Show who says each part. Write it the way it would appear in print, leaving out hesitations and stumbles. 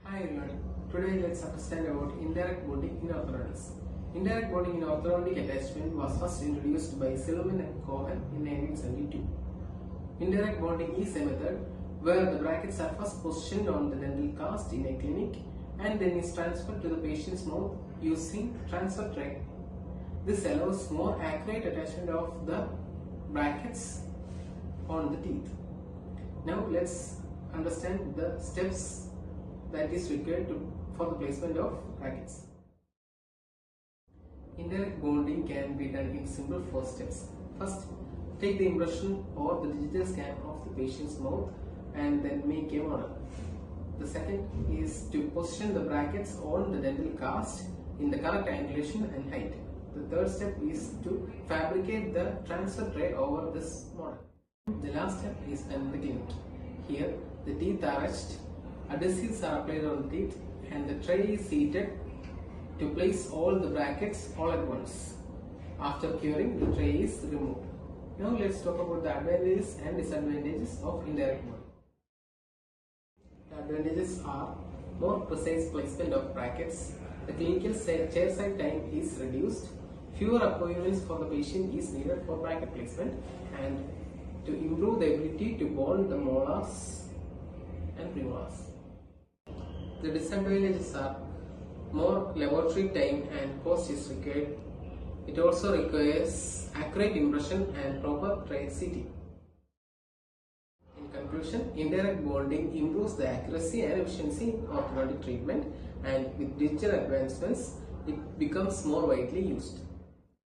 Speaker 1: Hi everyone, today let's understand about indirect bonding in orthodontics. Indirect bonding in orthodontic attachment was first introduced by Silverman and Gautham in 1972. Indirect bonding is a method where the brackets are first positioned on the dental cast in a clinic and then is transferred to the patient's mouth using transfer tray. This allows more accurate attachment of the brackets on the teeth. Now let's understand the steps that is required for the placement of brackets. Indirect bonding can be done in simple 4 steps. First, take the impression or the digital scan of the patient's mouth and then make a model. The second is to position the brackets on the dental cast in the correct angulation and height. The third step is to fabricate the transfer tray over this model. The last step is done in the clinic. Here, the teeth are etched, adhesives are applied on the teeth, and the tray is seated to place all the brackets all at once. After curing, the tray is removed. Now let's talk about the advantages and disadvantages of indirect bonding. The advantages are more precise placement of brackets, the clinical chairside time is reduced, fewer appointments for the patient is needed for bracket placement, and to improve the ability to bond the molars and premolars. The disadvantages are more laboratory time and cost is required. It also requires accurate impression and proper tray seating. In conclusion, indirect bonding improves the accuracy and efficiency in orthodontic treatment, and with digital advancements, it becomes more widely used.